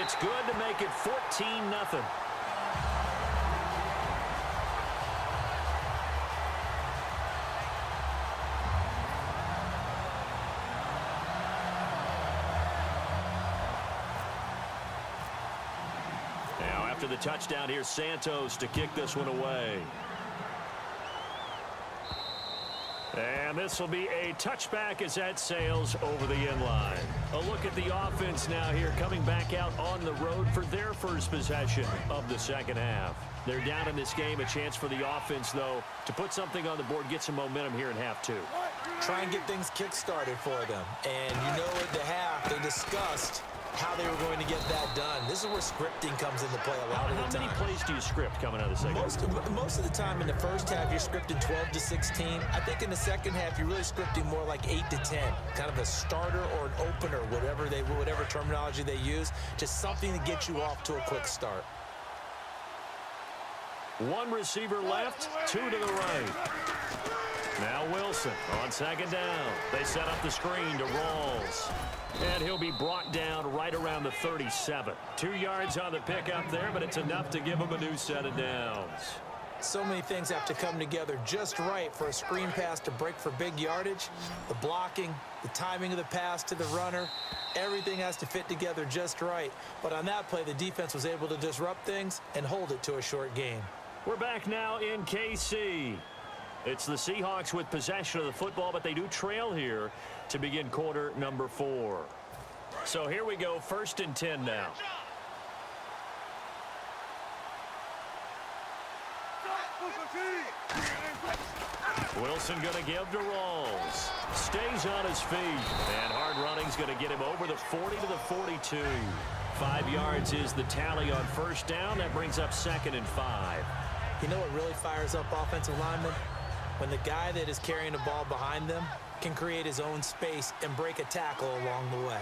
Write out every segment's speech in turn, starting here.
It's good to make it 14-0. Now after the touchdown, here's Santos to kick this one away. And this will be a touchback as that sails over the end line. A look at the offense now here, coming back out on the road for their first possession of the second half. They're down in this game. A chance for the offense, though, to put something on the board, get some momentum here in half two. Try and get things kick-started for them. And you know at the half, they discussed how they were going to get that done. This is where scripting comes into play a lot of the time. How many plays do you script coming out of the second half? Most of the time in the first half, you're scripting 12 to 16. I think in the second half, you're really scripting more like 8 to 10. Kind of a starter or an opener, whatever terminology they use. Just something to get you off to a quick start. One receiver left, two to the right. Now Wilson on second down. They set up the screen to Rawls. And he'll be brought down right around the 37. 2 yards on the pickup there, but it's enough to give him a new set of downs. So many things have to come together just right for a screen pass to break for big yardage. The blocking, the timing of the pass to the runner, everything has to fit together just right. But on that play, the defense was able to disrupt things and hold it to a short game. We're back now in KC. It's the Seahawks with possession of the football, but they do trail here to begin quarter number 4. So here we go, 1st and 10 now. Wilson going to give to Rawls. Stays on his feet. And hard running's going to get him over the 40 to the 42. 5 yards is the tally on first down. That brings up 2nd and 5. You know what really fires up offensive linemen? When the guy that is carrying the ball behind them can create his own space and break a tackle along the way.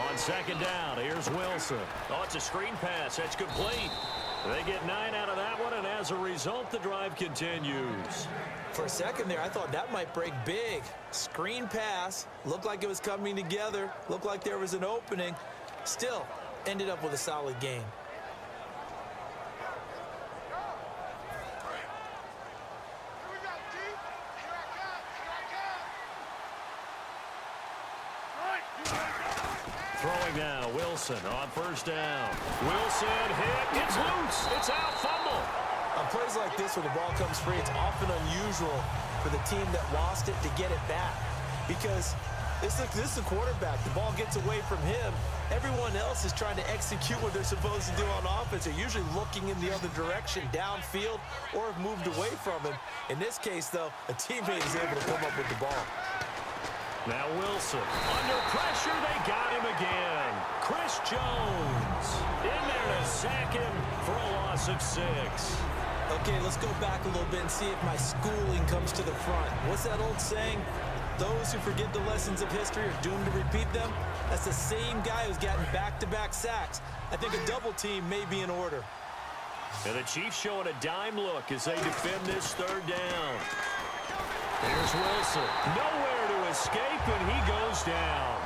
On second down, here's Wilson. Oh, it's a screen pass. That's complete. They get 9 out of that one, and as a result, the drive continues. For a second there, I thought that might break big. Screen pass. Looked like it was coming together. Looked like there was an opening. Still, ended up with a solid game. Throwing now, Wilson on first down. Wilson hit. It's loose. It's out. Fumble. On plays like this where the ball comes free, it's often unusual for the team that lost it to get it back. Because this is the quarterback. The ball gets away from him. Everyone else is trying to execute what they're supposed to do on offense. They're usually looking in the other direction, downfield, or have moved away from him. In this case, though, a teammate is able to come up with the ball. Now Wilson, under pressure, they got him again. Chris Jones in there to sack him for a loss of 6. Okay, let's go back a little bit and see if my schooling comes to the front. What's that old saying? Those who forget the lessons of history are doomed to repeat them. That's the same guy who's gotten back-to-back sacks. I think a double team may be in order. And the Chiefs showing a dime look as they defend this 3rd down. Here's Wilson. Nowhere to escape, and he goes down.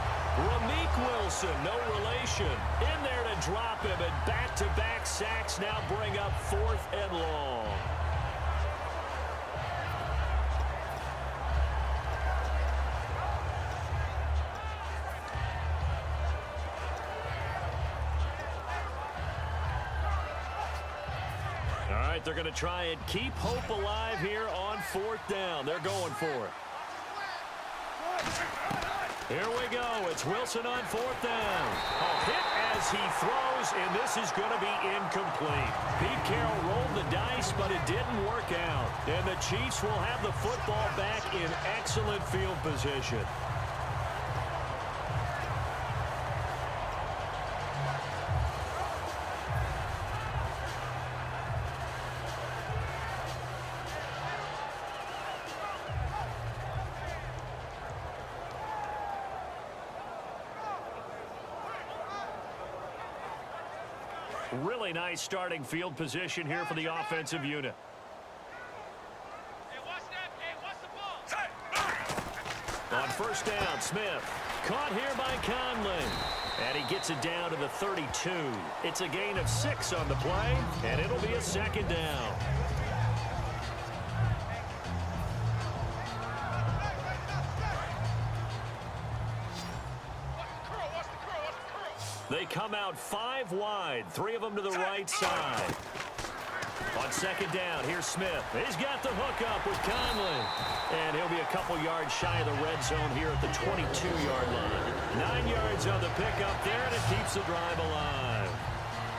Ramik Wilson, no relation. In there to drop him, and back-to-back sacks now bring up 4th and long. All right, they're going to try and keep hope alive here on 4th down. They're going for it. Here we go. It's Wilson on 4th down. A hit as he throws, and this is going to be incomplete. Pete Carroll rolled the dice, but it didn't work out. And the Chiefs will have the football back in excellent field position. Really nice starting field position here for the offensive unit. On first down, Smith. Caught here by Conley. And he gets it down to the 32. It's a gain of 6 on the play, and it'll be a second down. They come out 5 wide, 3 of them to the right side. On second down, here's Smith. He's got the hook up with Conley. And he'll be a couple yards shy of the red zone here at the 22-yard line. 9 yards on the pickup there, and it keeps the drive alive.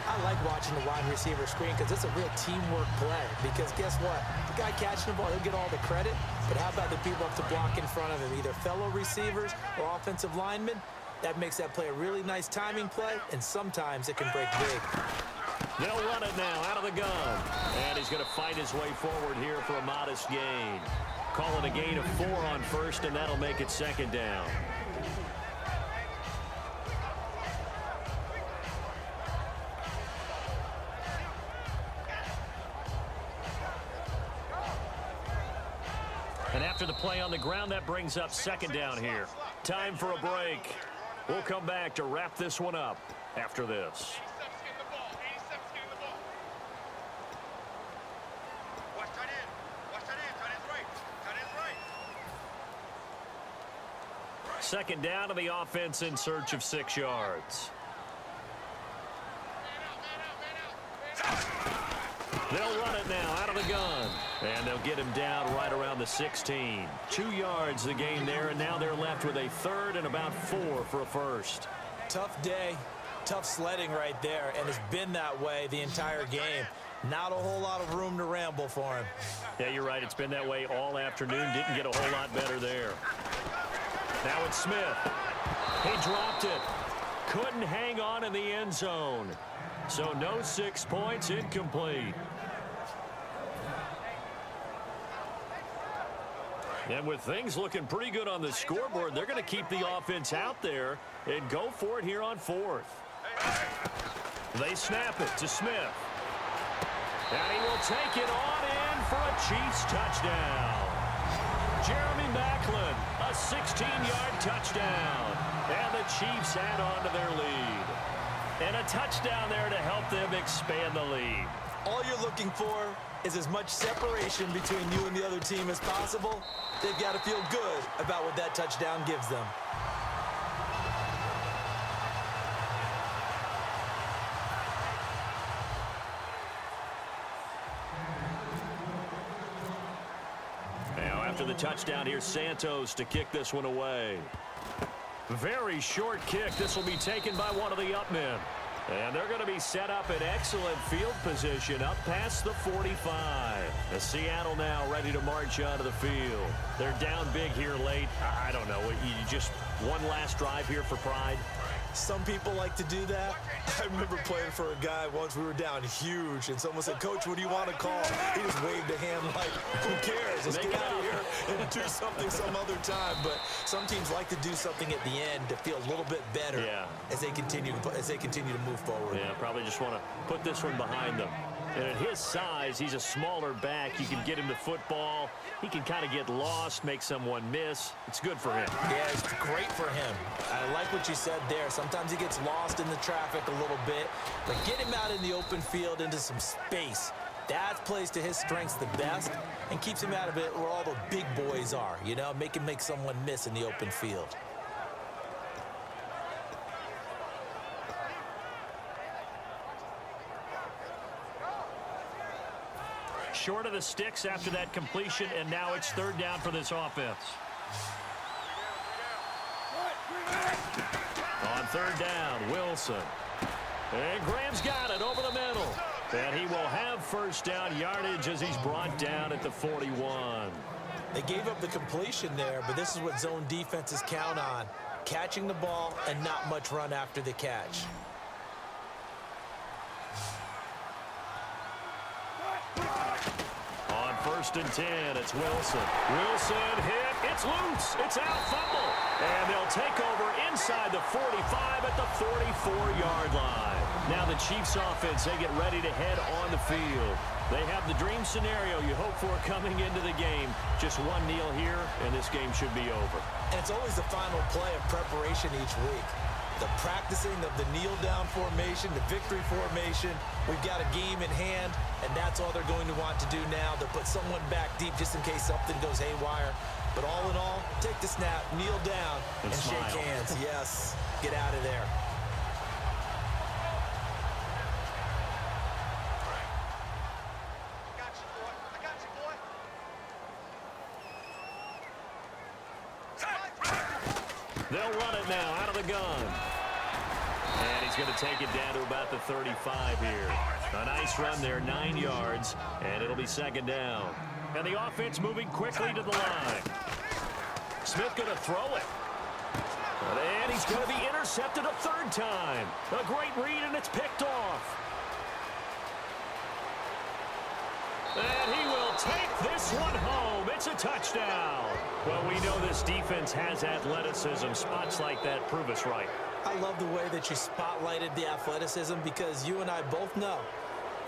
I like watching the wide receiver screen because it's a real teamwork play. Because guess what? The guy catching the ball, he'll get all the credit. But how about the people up to block in front of him, either fellow receivers or offensive linemen? That makes that play a really nice timing play, and sometimes it can break big. They'll run it now out of the gun. And he's going to fight his way forward here for a modest gain. Call it a gain of 4 on first, and that'll make it second down. And after the play on the ground, that brings up second down here. Time for a break. We'll come back to wrap this one up after this. Second down to the offense in search of 6 yards. They'll run it now out of the gun. And they'll get him down right around the 16. 2 yards the gain there, and now they're left with a third and about 4 for a first. Tough day, tough sledding right there, and it's been that way the entire game. Not a whole lot of room to ramble for him. Yeah, you're right. It's been that way all afternoon. Didn't get a whole lot better there. Now it's Smith. He dropped it. Couldn't hang on in the end zone. So no 6 points, incomplete. And with things looking pretty good on the scoreboard, they're going to keep the offense out there and go for it here on 4th. They snap it to Smith. And he will take it on in for a Chiefs touchdown. Jeremy Maclin, a 16-yard touchdown. And the Chiefs add on to their lead. And a touchdown there to help them expand the lead. All you're looking for is as much separation between you and the other team as possible. They've got to feel good about what that touchdown gives them. Now after the touchdown, here's Santos to kick this one away. Very short kick. This will be taken by one of the up men. And they're going to be set up in excellent field position up past the 45. The Seattle now ready to march onto the field. They're down big here late. I don't know. You just one last drive here for pride. Some people like to do that. I remember playing for a guy once. We were down huge, and someone said, "Coach, what do you want to call?" He just waved a hand like, "Who cares? Let's get out of here and do something some other time." But some teams like to do something at the end to feel a little bit better as they continue to move forward. Yeah, probably just want to put this one behind them. And at his size, he's a smaller back. You can get him the football. He can kind of get lost, make someone miss. It's good for him. Yeah, it's great for him. I like what you said there. Sometimes he gets lost in the traffic a little bit. But get him out in the open field into some space. That plays to his strengths the best and keeps him out of it where all the big boys are. You know, make someone miss in the open field. Short of the sticks after that completion, and now it's third down for this offense. On third down, Wilson. And Graham's got it over the middle. And he will have first down yardage as he's brought down at the 41. They gave up the completion there, but this is what zone defenses count on. Catching the ball and not much run after the catch. First and 10, it's Wilson. Wilson hit, it's loose, it's out, fumble. And they'll take over inside the 45 at the 44-yard line. Now the Chiefs offense, they get ready to head on the field. They have the dream scenario you hope for coming into the game. Just one kneel here, and this game should be over. And it's always the final play of preparation each week. the practicing of the kneel-down formation, the victory formation. We've got a game in hand, and that's all they're going to want to do now. They'll put someone back deep just in case something goes haywire. But all in all, take the snap, kneel down, and shake hands. Yes, get out of there. They'll run it now out of the gun. And he's going to take it down to about the 35 here. A nice run there, 9 yards, and it'll be second down. And the offense moving quickly to the line. Smith going to throw it. And he's going to be intercepted a third time. A great read, and it's picked off. And he will take this one home. It's a touchdown. Well, we know this defense has athleticism. Spots like that prove us right. I love the way that you spotlighted the athleticism because you and I both know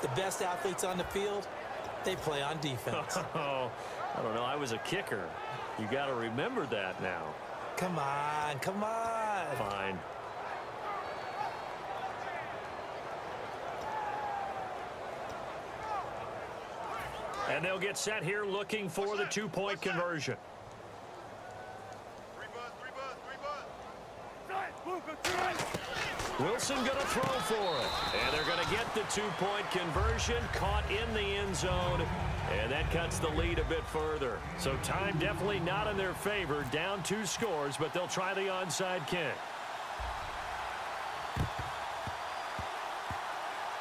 the best athletes on the field, they play on defense. Oh, I don't know. I was a kicker. You got to remember that now. Come on, come on. Fine. And they'll get set here looking for the two-point conversion. Wilson going to throw for it. And they're going to get the two-point conversion, caught in the end zone. And that cuts the lead a bit further. So time definitely not in their favor. Down 2 scores, but they'll try the onside kick.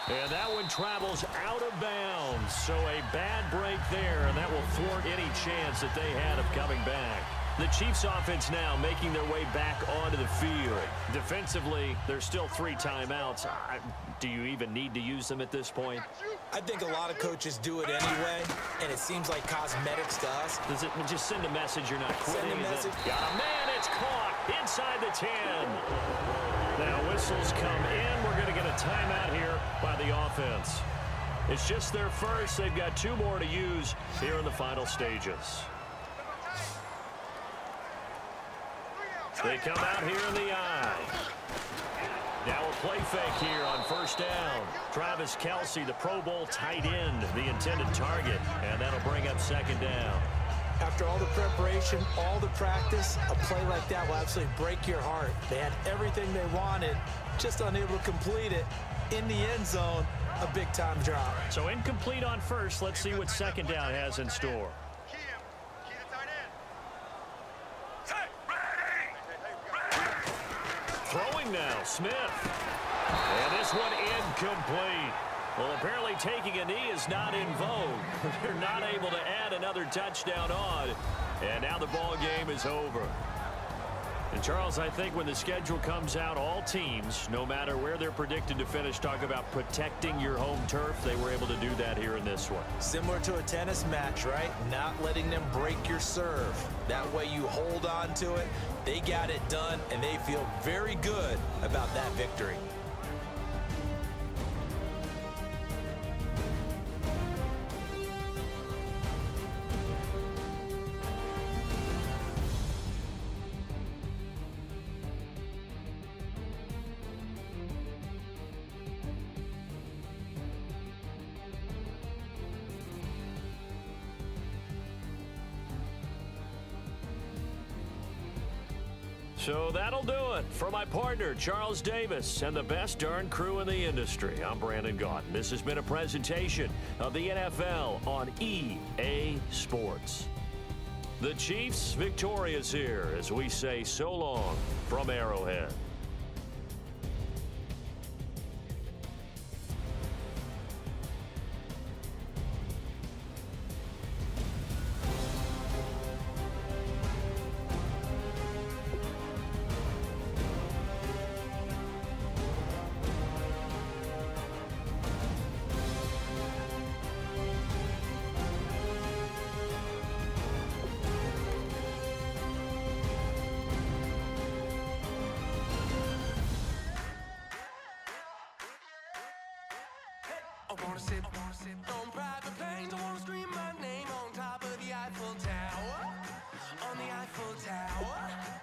And that one travels out of bounds. So a bad break there, and that will thwart any chance that they had of coming back. The Chiefs offense now making their way back onto the field. Defensively, there's still 3 timeouts. Do you even need to use them at this point? I think a lot of coaches do it anyway, and it seems like cosmetics to us. Does it just send a message you're not quitting? Send a message. Got a man, it's caught inside the 10. Now whistles come in. We're going to get a timeout here by the offense. It's just their first. They've got 2 more to use here in the final stages. They come out here in the eye. Now a play fake here on first down. Travis Kelce, the Pro Bowl tight end, the intended target, and that'll bring up second down. After all the preparation, all the practice, a play like that will absolutely break your heart. They had everything they wanted, just unable to complete it. In the end zone, a big-time drop. So incomplete on first. Let's see what second down has in store. Throwing now, Smith. And this one incomplete. Well, apparently taking a knee is not in vogue. They're not able to add another touchdown on. And now the ball game is over. And, Charles, I think when the schedule comes out, all teams, no matter where they're predicted to finish, talk about protecting your home turf. They were able to do that here in this one. Similar to a tennis match, right? Not letting them break your serve. That way you hold on to it. They got it done, and they feel very good about that victory. So that'll do it for my partner, Charles Davis, and the best darn crew in the industry. I'm Brandon Gaudin. This has been a presentation of the NFL on EA Sports. The Chiefs victorious here as we say so long from Arrowhead. I wanna sit on private planes. I wanna scream my name on top of the Eiffel Tower. On the Eiffel Tower.